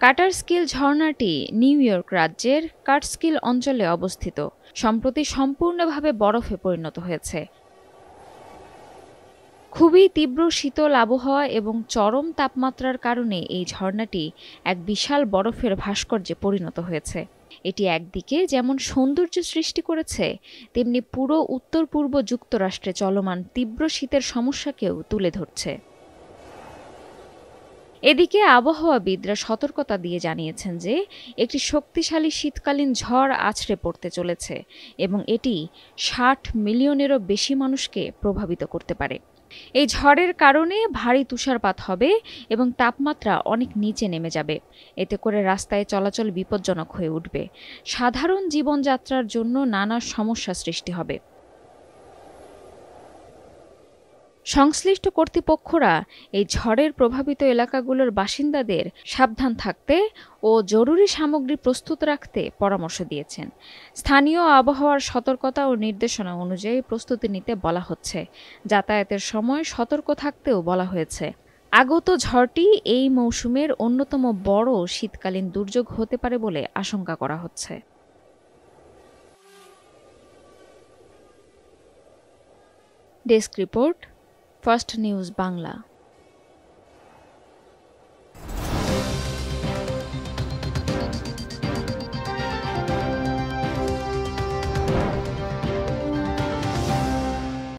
কাটারস্কিল ঝর্ণাটি new York রাজ্যের কাটস্কিল অঞ্চলে অবস্থিত। সম্প্রতি সম্পূর্ণভাবে বরফে পরিণত হয়েছে। খুবই তীব্র শীতল আবহাওয়া এবং চরম তাপমাত্রার কারণে এই ঝর্ণাটি এক বিশাল বরফের ভাস্কর্যে পরিণত হয়েছে। এটি একদিকে যেমন সৌন্দর্য সৃষ্টি করেছে, তেমনি পুরো উত্তর পূর্ব যুক্তরাষ্ট্রে চলমান তীব্র শীতের সমস্যাকেও তুলে ধরছে। এদিকে আবহাওয়াবিদরা সতর্কতা দিয়ে জানিয়েছেন যে একটি শক্তিশালী শীতকালীন ঝড় আছড়ে পড়তে চলেছে এবং এটি ৬০ মিলিয়নেরও বেশি মানুষকে প্রভাবিত করতে পারে। এই ঝড়ের কারণে ভারী তুষারপাত হবে এবং তাপমাত্রা অনেক নিচে নেমে যাবে। এতে করে রাস্তায় চলাচল বিপজ্জনক হয়ে উঠবে। সাধারণ জীবনযাত্রার জন্য নানা সমস্যা সৃষ্টি হবে। সংশ্লিষ্ট কর্তৃপক্ষরা এই ঝড়ের প্রভাবিত এলাকাগুলোর বাসিন্দাদের সাবধান থাকতে ও জরুরি সামগ্রী প্রস্তুত রাখতে পরামর্শ দিয়েছেন। স্থানীয় আবহাওয়ার সতর্কতা ও নির্দেশনা অনুযায়ী প্রস্তুতি নিতে বলা হচ্ছে। যাতায়াতের সময় সতর্ক থাকতেও বলা হয়েছে। আগত ঝড়টি এই মৌসুমের অন্যতম বড় শীতকালীন দুর্যোগ হতে পারে বলে আশঙ্কা করা হচ্ছে। Desk report, first news Bangla.